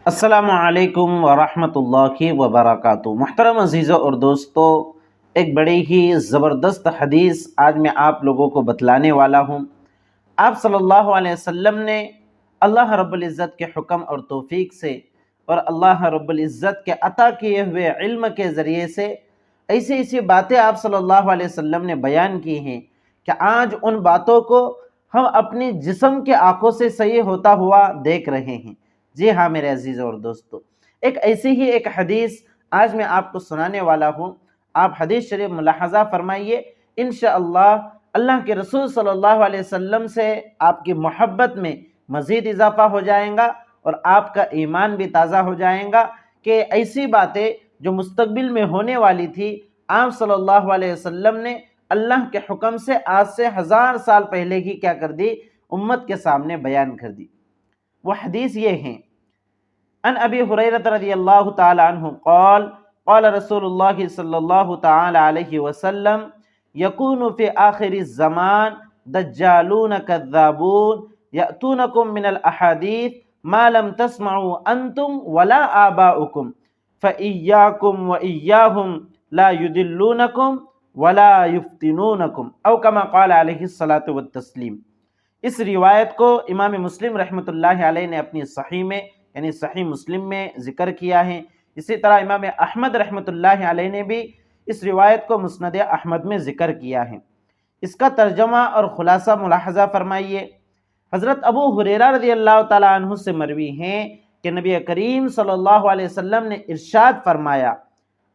السلام علیکم ورحمۃ اللہ وبرکاتہ۔ محترم عزیزوں اور دوستو، ایک بڑی ہی زبردست حدیث آج میں آپ لوگوں کو بتلانے والا ہوں۔ آپ صلی اللہ علیہ وسلم نے اللہ رب العزت کے حکم اور توفیق سے اور اللہ رب العزت کے عطا کیے ہوئے علم کے ذریعے سے ایسی باتیں آپ صلی اللہ علیہ وسلم نے بیان کی ہیں کہ آج ان باتوں کو ہم اپنی جسم کے آنکھوں سے صحیح ہوتا ہوا دیکھ رہے ہیں۔ جی ہاں میرے عزیزوں اور دوستو، ایک حدیث آج میں آپ کو سنانے والا ہوں۔ آپ حدیث شریف ملاحظہ فرمائیے، انشاءاللہ اللہ کے رسول صلی اللہ علیہ وسلم سے آپ کی محبت میں مزید اضافہ ہو جائے گا اور آپ کا ایمان بھی تازہ ہو جائے گا کہ ایسی باتیں جو مستقبل میں ہونے والی تھی، آپ صلی اللہ علیہ وسلم نے اللہ کے حکم سے آج سے 1000 سال پہلے ہی کیا کر دی، امت کے سامنے بیان کر دی۔ وہ حدیث یہ ہیں، ان ابی ہریرہ رضی اللہ تعالی عنہ قال قال رسول اللہ صلی اللہ تعالی علیہ وسلم یکون فی آخر الزمان دجالون کذابون یأتونکم من الاحادیث ما لم تسمعوا انتم ولا آباؤکم فإیاکم وإیاہم لا یدلونکم ولا یفتنونکم او کما قال علیہ الصلاۃ والتسلیم۔ اس روایت کو امام مسلم رحمۃ اللہ علیہ نے اپنی صحیح میں یعنی صحیح مسلم میں ذکر کیا ہے۔ اسی طرح امام احمد رحمۃ اللہ علیہ نے بھی اس روایت کو مسند احمد میں ذکر کیا ہے۔ اس کا ترجمہ اور خلاصہ ملاحظہ فرمائیے۔ حضرت ابو ہریرہ رضی اللہ تعالیٰ عنہ سے مروی ہیں کہ نبی کریم صلی اللہ علیہ وسلم نے ارشاد فرمایا،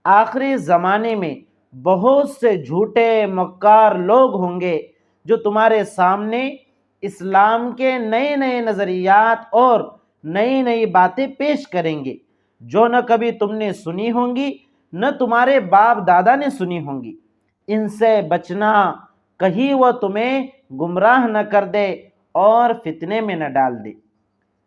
آخری زمانے میں بہت سے جھوٹے مکار لوگ ہوں گے جو تمہارے سامنے اسلام کے نئے نظریات اور نئی باتیں پیش کریں گے جو نہ کبھی تم نے سنی ہوں گی نہ تمہارے باپ دادا نے سنی ہوں گی۔ ان سے بچنا، کہیں وہ تمہیں گمراہ نہ کر دے اور فتنے میں نہ ڈال دے۔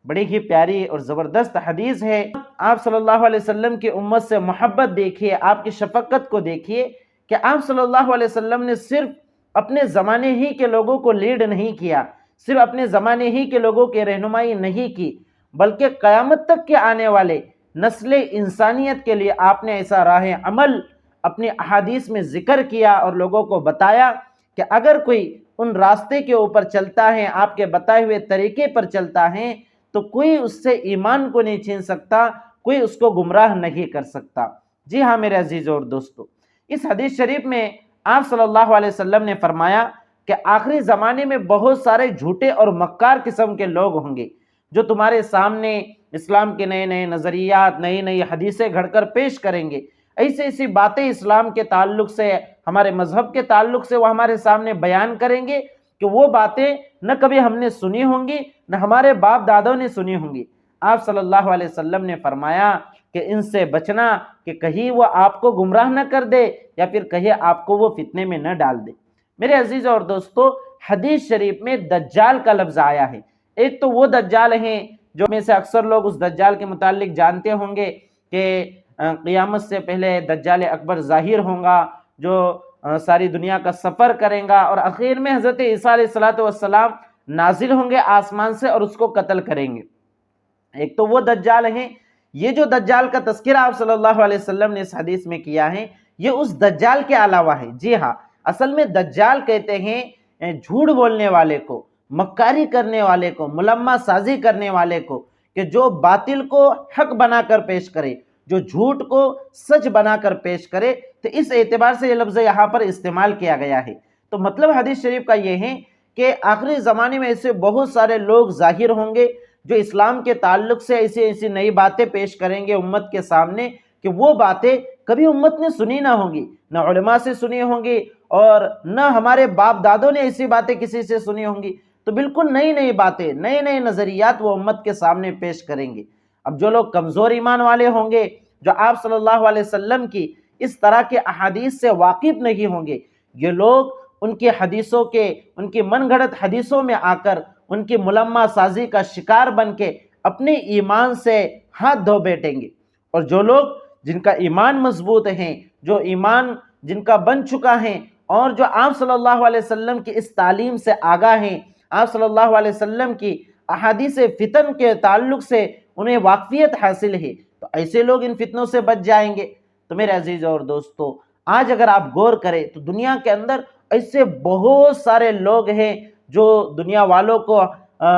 بڑی ہی پیاری اور زبردست حدیث ہے۔ آپ صلی اللہ علیہ وسلم کی امت سے محبت دیکھیے، آپ کی شفقت کو دیکھیے کہ آپ صلی اللہ علیہ وسلم نے صرف اپنے زمانے ہی کے لوگوں کو لیڈ نہیں کیا، صرف اپنے زمانے ہی کے لوگوں کی رہنمائی نہیں کی، بلکہ قیامت تک کے آنے والے نسل انسانیت کے لیے آپ نے ایسا راہ عمل اپنی احادیث میں ذکر کیا اور لوگوں کو بتایا کہ اگر کوئی ان راستے کے اوپر چلتا ہے، آپ کے بتائے ہوئے طریقے پر چلتا ہے، تو کوئی اس سے ایمان کو نہیں چھین سکتا، کوئی اس کو گمراہ نہیں کر سکتا۔ جی ہاں میرے عزیزوں اور دوستو، اس حدیث شریف میں آپ صلی اللہ علیہ وسلم نے فرمایا کہ آخری زمانے میں بہت سارے جھوٹے اور مکار قسم کے لوگ ہوں گے جو تمہارے سامنے اسلام کے نئے نظریات، نئی حدیثیں گھڑ کر پیش کریں گے، ایسی باتیں اسلام کے تعلق سے، ہمارے مذہب کے تعلق سے وہ ہمارے سامنے بیان کریں گے کہ وہ باتیں نہ کبھی ہم نے سنی ہوں گی نہ ہمارے باپ دادوں نے سنی ہوں گی۔ آپ صلی اللہ علیہ وسلم نے فرمایا کہ ان سے بچنا کہ کہیں وہ آپ کو گمراہ نہ کر دے یا پھر کہیں آپ کو وہ فتنے میں نہ ڈال دے۔ میرے عزیزوں اور دوستو، حدیث شریف میں دجال کا لفظ آیا ہے۔ ایک تو وہ دجال ہیں جو میں سے اکثر لوگ اس دجال کے متعلق جانتے ہوں گے کہ قیامت سے پہلے دجال اکبر ظاہر ہوں گا جو ساری دنیا کا سفر کریں گا اور اخیر میں حضرت عیسیٰ علیہ السلام نازل ہوں گے آسمان سے اور اس کو قتل کریں گے۔ ایک تو وہ دجال ہیں۔ یہ جو دجال کا تذکرہ آپ صلی اللہ علیہ وسلم نے اس حدیث میں کیا ہے، یہ اس دجال کے علاوہ ہے۔ جی ہاں، اصل میں دجال کہتے ہیں جھوٹ بولنے والے کو، مکاری کرنے والے کو، ملمہ سازی کرنے والے کو، کہ جو باطل کو حق بنا کر پیش کرے، جو جھوٹ کو سچ بنا کر پیش کرے۔ تو اس اعتبار سے یہ لفظ یہاں پر استعمال کیا گیا ہے۔ تو مطلب حدیث شریف کا یہ ہے کہ آخری زمانے میں ایسے بہت سارے لوگ ظاہر ہوں گے جو اسلام کے تعلق سے ایسی نئی باتیں پیش کریں گے امت کے سامنے کہ وہ باتیں کبھی امت نے سنی نہ ہوں گی، نہ علماء سے سنی ہوں گی اور نہ ہمارے باپ دادوں نے ایسی باتیں کسی سے سنی ہوں گی۔ تو بالکل نئی باتیں، نئے نظریات وہ امت کے سامنے پیش کریں گے۔ اب جو لوگ کمزور ایمان والے ہوں گے، جو آپ صلی اللہ علیہ وسلم کی اس طرح کے احادیث سے واقف نہیں ہوں گے، یہ لوگ ان کی حدیثوں کے، ان کی من گھڑت حدیثوں میں آ کر ان کی ملمہ سازی کا شکار بن کے اپنے ایمان سے ہاتھ دھو بیٹھیں گے۔ اور جو لوگ جن کا ایمان مضبوط ہے، جو ایمان جن کا بن چکا ہے اور جو آپ صلی اللہ علیہ وسلم کی اس تعلیم سے آگاہ ہیں، آپ صلی اللہ علیہ وسلم کی احادیث فتن کے تعلق سے انہیں واقفیت حاصل ہے، تو ایسے لوگ ان فتنوں سے بچ جائیں گے۔ تو میرے عزیز اور دوستو، آج اگر آپ غور کریں تو دنیا کے اندر ایسے بہت سارے لوگ ہیں جو دنیا والوں کو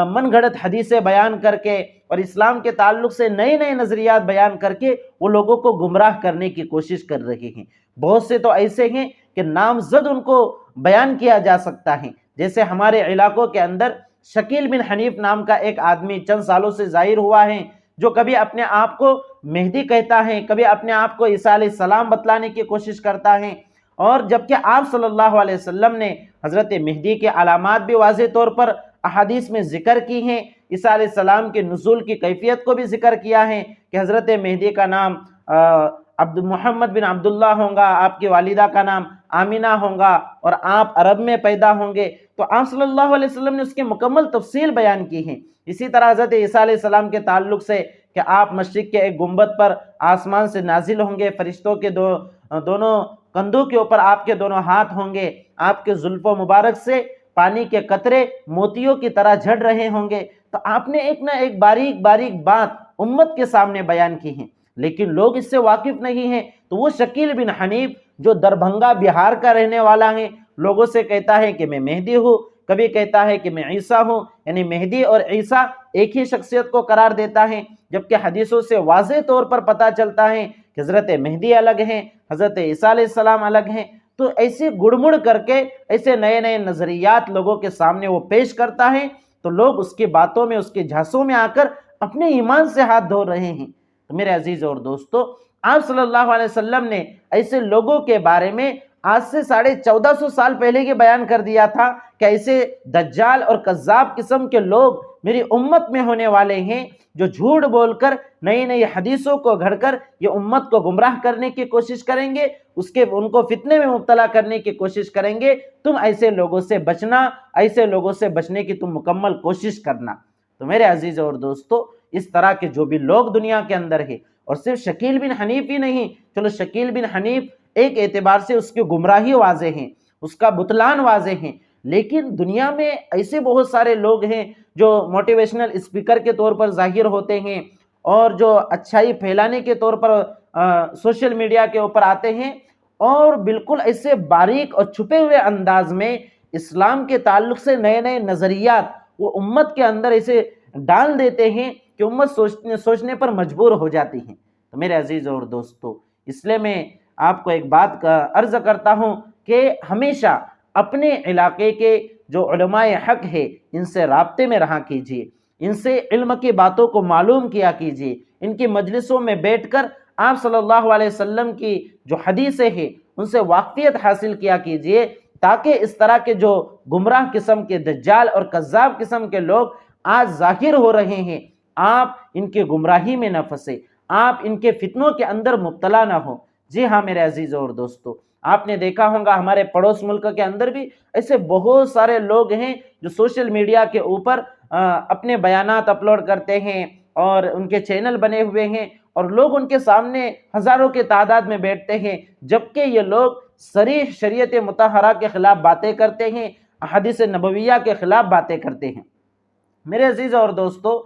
من گھڑت حدیثیں بیان کر کے اور اسلام کے تعلق سے نئے نئے نظریات بیان کر کے وہ لوگوں کو گمراہ کرنے کی کوشش کر رہے ہیں۔ بہت سے تو ایسے ہیں کہ نامزد ان کو بیان کیا جا سکتا ہے، جیسے ہمارے علاقوں کے اندر شکیل بن حنیف نام کا ایک آدمی چند سالوں سے ظاہر ہوا ہے، جو کبھی اپنے آپ کو مہدی کہتا ہے، کبھی اپنے آپ کو عیسیٰ علیہ السلام بتلانے کی کوشش کرتا ہے، اور جبکہ آپ صلی اللہ علیہ وسلم نے حضرت مہدی کے علامات بھی واضح طور پر احادیث میں ذکر کی ہیں، عیسیٰ علیہ السلام کے نزول کی کیفیت کو بھی ذکر کیا ہے کہ حضرت مہدی کا نام محمد بن عبداللہ ہوں گا، آپ کی والدہ کا نام آمینہ ہوں گا، اور آپ عرب میں پیدا ہوں گے۔ تو آپ صلی اللہ علیہ وسلم نے اس کی مکمل تفصیل بیان کی ہے۔ اسی طرح حضرت عیسیٰ علیہ السلام کے تعلق سے کہ آپ مشرق کے ایک گنبد پر آسمان سے نازل ہوں گے، فرشتوں کے دونوں کندھوں کے اوپر آپ کے دونوں ہاتھ ہوں گے، آپ کے زلفوں مبارک سے پانی کے قطرے موتیوں کی طرح جھڑ رہے ہوں گے۔ تو آپ نے ایک نہ ایک باریک باریک بات امت کے سامنے بیان کی ہے، لیکن لوگ اس سے واقف نہیں ہیں۔ تو وہ شکیل بن حنیف جو دربھنگا بہار کا رہنے والا ہے، لوگوں سے کہتا ہے کہ میں مہدی ہوں، کبھی کہتا ہے کہ میں عیسیٰ ہوں، یعنی مہدی اور عیسیٰ ایک ہی شخصیت کو قرار دیتا ہے، جبکہ حدیثوں سے واضح طور پر پتہ چلتا ہے کہ حضرت مہدی الگ ہیں، حضرت عیسیٰ علیہ السلام الگ ہیں۔ تو ایسے گڑمڑ کر کے ایسے نئے نئے نظریات لوگوں کے سامنے وہ پیش کرتا ہے، تو لوگ اس کی باتوں میں، اس کے جھانسوں میں آ کر اپنے ایمان سے ہاتھ دھو رہے ہیں۔ تو میرے عزیز اور دوستو، آپ صلی اللہ علیہ وسلم نے ایسے لوگوں کے بارے میں آج سے 1450 سال پہلے یہ بیان کر دیا تھا کہ ایسے دجال اور کذاب قسم کے لوگ میری امت میں ہونے والے ہیں، جو جھوٹ بول کر نئی نئی حدیثوں کو گھڑ کر یہ امت کو گمراہ کرنے کی کوشش کریں گے، ان کو فتنے میں مبتلا کرنے کی کوشش کریں گے۔ تم ایسے لوگوں سے بچنا، ایسے لوگوں سے بچنے کی تم مکمل کوشش کرنا۔ تو میرے عزیز اور دوستو، اس طرح کے جو بھی لوگ دنیا کے اندر ہیں، اور صرف شکیل بن حنیف ہی نہیں، چلو شکیل بن حنیف ایک اعتبار سے اس کی گمراہی واضح ہیں، اس کا بطلان واضح ہیں، لیکن دنیا میں ایسے بہت سارے لوگ ہیں جو موٹیویشنل اسپیکر کے طور پر ظاہر ہوتے ہیں، اور جو اچھائی پھیلانے کے طور پر سوشل میڈیا کے اوپر آتے ہیں، اور بالکل ایسے باریک اور چھپے ہوئے انداز میں اسلام کے تعلق سے نئے نئے نظریات وہ امت کے اندر ایسے ڈال دیتے ہیں کہ امت سوچنے پر مجبور ہو جاتی ہے۔ تو میرے عزیز اور دوستو، اس لیے میں آپ کو ایک بات کا عرض کرتا ہوں کہ ہمیشہ اپنے علاقے کے جو علماء حق ہے ان سے رابطے میں رہا کیجیے، ان سے علم کی باتوں کو معلوم کیا کیجیے، ان کی مجلسوں میں بیٹھ کر آپ صلی اللہ علیہ وسلم کی جو حدیثیں ہیں ان سے واقفیت حاصل کیا کیجیے، تاکہ اس طرح کے جو گمراہ قسم کے دجال اور کذاب قسم کے لوگ آج ظاہر ہو رہے ہیں، آپ ان کے گمراہی میں نہ پھنسے، آپ ان کے فتنوں کے اندر مبتلا نہ ہو۔ جی ہاں میرے عزیز اور دوستو، آپ نے دیکھا ہوگا ہمارے پڑوس ملک کے اندر بھی ایسے بہت سارے لوگ ہیں جو سوشل میڈیا کے اوپر اپنے بیانات اپلوڈ کرتے ہیں، اور ان کے چینل بنے ہوئے ہیں، اور لوگ ان کے سامنے ہزاروں کے تعداد میں بیٹھتے ہیں، جبکہ یہ لوگ صریح شریعت مطہرہ کے خلاف باتیں کرتے ہیں، احادیث نبویہ کے خلاف باتیں کرتے ہیں۔ میرے عزیز اور دوستو،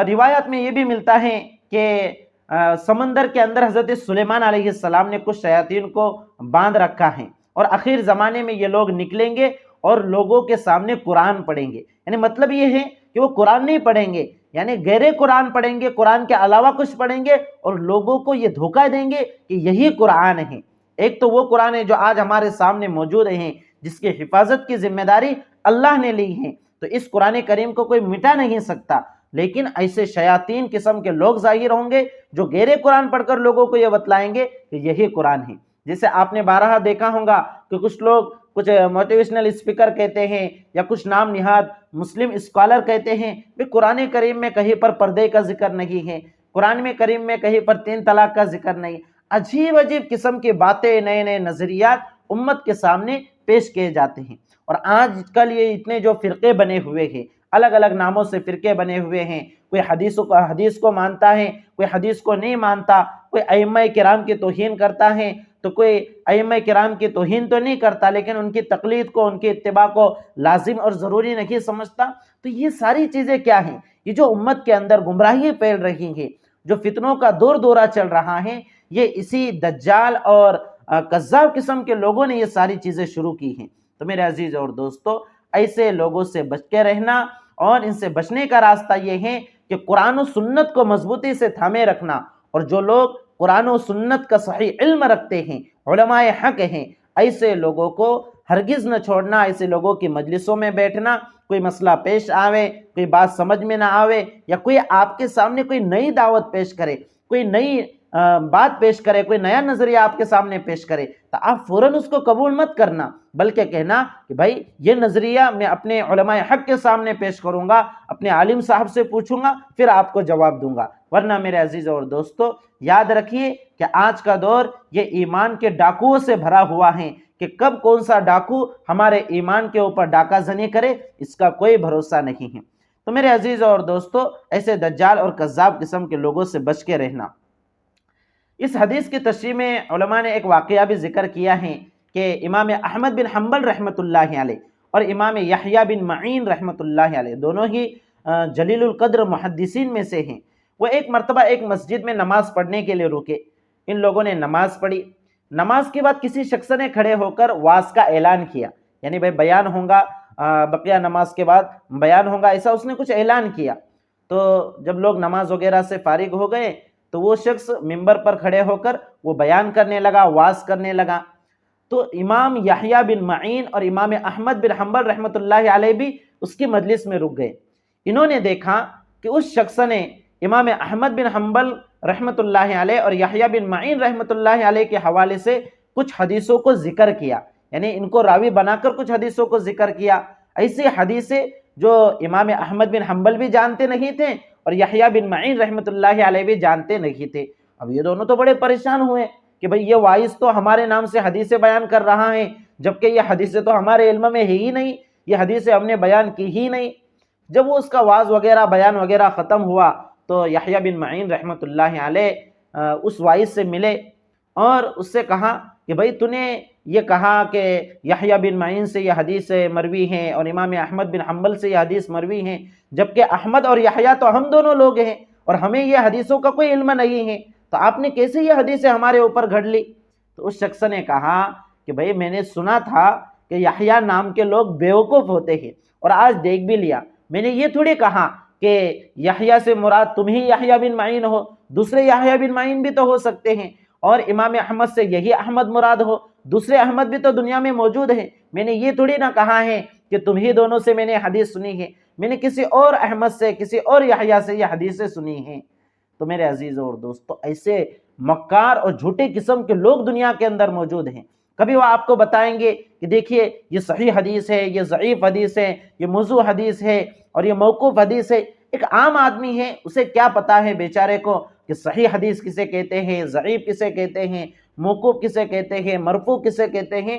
روایات میں یہ بھی ملتا ہے کہ سمندر کے اندر حضرت سلیمان علیہ السلام نے کچھ شیاطین کو باندھ رکھا ہے، اور آخر زمانے میں یہ لوگ نکلیں گے اور لوگوں کے سامنے قرآن پڑھیں گے۔ یعنی مطلب یہ ہے کہ وہ قرآن نہیں پڑھیں گے، یعنی غیر قرآن پڑھیں گے، قرآن کے علاوہ کچھ پڑھیں گے، اور لوگوں کو یہ دھوکہ دیں گے کہ یہی قرآن ہے۔ ایک تو وہ قرآن ہے جو آج ہمارے سامنے موجود ہیں، جس کی حفاظت کی ذمہ داری اللہ نے لی ہے، تو اس قرآن کریم کو کوئی مٹا نہیں سکتا، لیکن ایسے شیاطین قسم کے لوگ ظاہر ہوں گے جو غیر قرآن پڑھ کر لوگوں کو یہ بتلائیں گے کہ یہی قرآن ہے۔ جیسے آپ نے بارہا دیکھا ہوگا کہ کچھ لوگ کچھ موٹیویشنل اسپیکر کہتے ہیں، یا کچھ نام نہاد مسلم اسکالر کہتے ہیں کہ قرآن کریم میں کہیں پر پردے کا ذکر نہیں ہے، قرآن میں کریم میں کہیں پر 3 طلاق کا ذکر نہیں۔ عجیب عجیب قسم کی باتیں، نئے نئے نظریات امت کے سامنے پیش کیے جاتے ہیں۔ اور آج کل یہ اتنے جو فرقے بنے ہوئے ہیں، الگ الگ ناموں سے فرقے بنے ہوئے ہیں، کوئی حدیث کو مانتا ہے، کوئی حدیث کو نہیں مانتا، کوئی ائمہ کرام کی توہین کرتا ہے، تو کوئی ائمہ کرام کی توہین تو نہیں کرتا لیکن ان کی تقلید کو، ان کی اتباع کو لازم اور ضروری نہیں سمجھتا۔ تو یہ ساری چیزیں کیا ہیں؟ کہ جو امت کے اندر گمراہی پھیل رہی ہے، جو فتنوں کا دور دورہ چل رہا ہے، یہ اسی دجال اور کذاب قسم کے لوگوں نے یہ ساری چیزیں شروع کی ہیں۔ تو میرے عزیز اور دوستو، ایسے لوگوں سے بچ کے رہنا، اور ان سے بچنے کا راستہ یہ ہے کہ قرآن و سنت کو مضبوطی سے تھامے رکھنا، اور جو لوگ قرآن و سنت کا صحیح علم رکھتے ہیں، علماء حق ہیں، ایسے لوگوں کو ہرگز نہ چھوڑنا، ایسے لوگوں کی مجلسوں میں بیٹھنا، کوئی مسئلہ پیش آوے، کوئی بات سمجھ میں نہ آوے، یا کوئی آپ کے سامنے کوئی نئی دعوت پیش کرے، کوئی نئی بات پیش کرے، کوئی نیا نظریہ آپ کے سامنے پیش کرے، تو آپ فوراً اس کو قبول مت کرنا، بلکہ کہنا کہ بھائی یہ نظریہ میں اپنے علماء حق کے سامنے پیش کروں گا، اپنے عالم صاحب سے پوچھوں گا، پھر آپ کو جواب دوں گا۔ ورنہ میرے عزیز اور دوستو، یاد رکھیے کہ آج کا دور یہ ایمان کے ڈاکوؤں سے بھرا ہوا ہے، کہ کب کون سا ڈاکو ہمارے ایمان کے اوپر ڈاکہ زنی کرے، اس کا کوئی بھروسہ نہیں ہے۔ تو میرے عزیز اور دوستو، ایسے دجال اور کذاب قسم کے لوگوں سے بچ کے رہنا۔ اس حدیث کی تشریح میں علماء نے ایک واقعہ بھی ذکر کیا ہے کہ امام احمد بن حنبل رحمۃ اللہ علیہ اور امام یحییٰ بن معین رحمۃ اللہ علیہ دونوں ہی جلیل القدر محدثین میں سے ہیں۔ وہ ایک مرتبہ ایک مسجد میں نماز پڑھنے کے لیے رکے۔ ان لوگوں نے نماز پڑھی، نماز کے بعد کسی شخص نے کھڑے ہو کر وعظ کا اعلان کیا، یعنی بھائی بیان ہوگا، بقیہ نماز کے بعد بیان ہوگا، ایسا اس نے کچھ اعلان کیا۔ تو جب لوگ نماز وغیرہ سے فارغ ہو گئے تو وہ شخص ممبر پر کھڑے ہو کر وہ بیان کرنے لگا، وعظ کرنے لگا۔ تو امام یحییٰ بن معین اور امام احمد بن حنبل رحمۃ اللہ علیہ بھی اس کی مجلس میں رک گئے۔ انہوں نے دیکھا کہ اس شخص نے امام احمد بن حنبل رحمۃ اللہ علیہ اور یحییٰ بن معین رحمۃ اللہ علیہ کے حوالے سے کچھ حدیثوں کو ذکر کیا، یعنی ان کو راوی بنا کر کچھ حدیثوں کو ذکر کیا۔ ایسی حدیثیں جو امام احمد بن حنبل بھی جانتے نہیں تھے اور یحییٰ بن معین رحمۃ اللہ علیہ بھی جانتے نہیں تھے۔ اب یہ دونوں تو بڑے پریشان ہوئے کہ بھئی یہ واعظ تو ہمارے نام سے حدیثیں بیان کر رہا ہے، جبکہ یہ حدیثیں تو ہمارے علم میں ہے ہی نہیں، یہ حدیثیں ہم نے بیان کی ہی نہیں۔ جب وہ اس کا وعظ وغیرہ بیان وغیرہ ختم ہوا تو یحییٰ بن معین رحمۃ اللہ علیہ اس واعظ سے ملے اور اس سے کہا کہ بھئی تو نے یہ کہا کہ یحییٰ بن معین سے یہ حدیث مروی ہیں اور امام احمد بن حنبل سے یہ حدیث مروی ہیں، جبکہ احمد اور یحییٰ تو ہم دونوں لوگ ہیں اور ہمیں یہ حدیثوں کا کوئی علم نہیں ہے، تو آپ نے کیسے یہ حدیثیں ہمارے اوپر گھڑ لی؟ تو اس شخص نے کہا کہ بھئی میں نے سنا تھا کہ یحییٰ نام کے لوگ بیوقوف ہوتے ہیں، اور آج دیکھ بھی لیا۔ میں نے یہ تھوڑی کہا کہ یحییٰ سے مراد تم ہی یحییٰ بن معین ہو، دوسرے یحییٰ بن معین بھی تو ہو سکتے ہیں، اور امام احمد سے یہی احمد مراد ہو، دوسرے احمد بھی تو دنیا میں موجود ہیں۔ میں نے یہ تھوڑی نہ کہا ہے کہ تم ہی دونوں سے میں نے حدیث سنی ہے، میں نے کسی اور احمد سے، کسی اور یحییٰ سے یہ حدیثیں سنی ہیں۔ تو میرے عزیزوں اور دوستو، ایسے مکار اور جھوٹے قسم کے لوگ دنیا کے اندر موجود ہیں۔ کبھی وہ آپ کو بتائیں گے کہ دیکھیے یہ صحیح حدیث ہے، یہ ضعیف حدیث ہے، یہ موضوع حدیث ہے اور یہ موقوف حدیث ہے۔ ایک عام آدمی ہے، اسے کیا پتا ہے بیچارے کو کہ صحیح حدیث کسے کہتے ہیں، ضعیف کسے کہتے ہیں، موقوف کسے کہتے ہیں، مرفوع کسے کہتے ہیں۔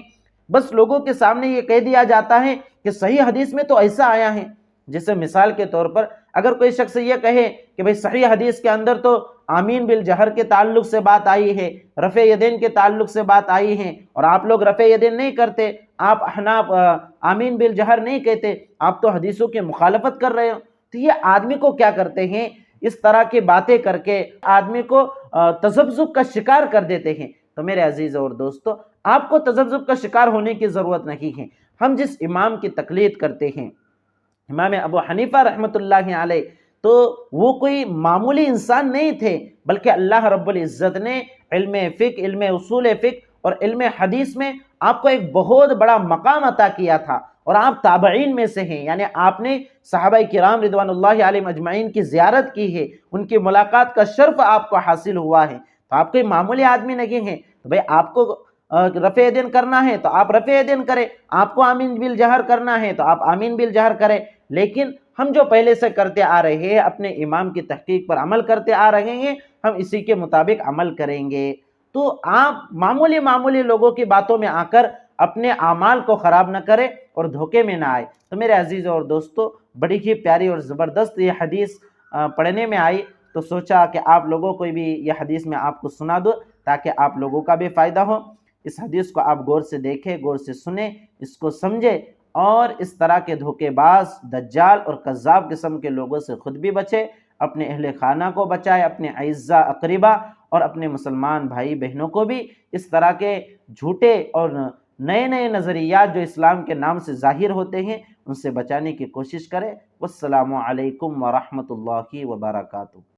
بس لوگوں کے سامنے یہ کہہ دیا جاتا ہے کہ صحیح حدیث میں تو ایسا آیا ہے۔ جیسے مثال کے طور پر اگر کوئی شخص یہ کہے کہ بھئی صحیح حدیث کے اندر تو آمین بالجہر کے تعلق سے بات آئی ہے، رفع یدین کے تعلق سے بات آئی ہے، اور آپ لوگ رفع یدین نہیں کرتے، آپ احناف آمین بالجہر نہیں کہتے، آپ تو حدیثوں کی مخالفت کر رہے ہو، تو یہ آدمی کو کیا کرتے ہیں، اس طرح کی باتیں کر کے آدمی کو تذبذب کا شکار کر دیتے ہیں۔ تو میرے عزیز اور دوستو، آپ کو تذبذب کا شکار ہونے کی ضرورت نہیں ہے۔ ہم جس امام کی تقلید کرتے ہیں، امام ابو حنیفہ رحمۃ اللہ علیہ، تو وہ کوئی معمولی انسان نہیں تھے، بلکہ اللہ رب العزت نے علم فقہ، علم اصول فقہ اور علم حدیث میں آپ کو ایک بہت بڑا مقام عطا کیا تھا، اور آپ تابعین میں سے ہیں، یعنی آپ نے صحابہ کرام رضوان اللہ علیہم اجمعین کی زیارت کی ہے، ان کی ملاقات کا شرف آپ کو حاصل ہوا ہے، تو آپ کوئی معمولی آدمی نہیں ہیں۔ تو بھئی آپ کو رفع یدین کرنا ہے تو آپ رفع یدین کریں، آپ کو آمین بالجہر کرنا ہے تو آپ آمین بالجہر کریں، لیکن ہم جو پہلے سے کرتے آ رہے ہیں، اپنے امام کی تحقیق پر عمل کرتے آ رہے ہیں، ہم اسی کے مطابق عمل کریں گے۔ تو آپ معمولی لوگوں کی باتوں میں آ کر اپنے اعمال کو خراب نہ کریں اور دھوکے میں نہ آئے۔ تو میرے عزیزوں اور دوستو، بڑی ہی پیاری اور زبردست یہ حدیث پڑھنے میں آئی، تو سوچا کہ آپ لوگوں کو بھی یہ حدیث میں آپ کو سنا دو تاکہ آپ لوگوں کا بھی فائدہ ہو۔ اس حدیث کو آپ غور سے دیکھیں، غور سے سنیں، اس کو سمجھیں اور اس طرح کے دھوکے باز، دجال اور کذاب قسم کے لوگوں سے خود بھی بچے، اپنے اہل خانہ کو بچائے، اپنے اعزاء اقربا اور اپنے مسلمان بھائی بہنوں کو بھی اس طرح کے جھوٹے اور نئے نئے نظریات جو اسلام کے نام سے ظاہر ہوتے ہیں ان سے بچانے کی کوشش کرے۔ والسلام علیکم ورحمۃ اللہ وبرکاتہ۔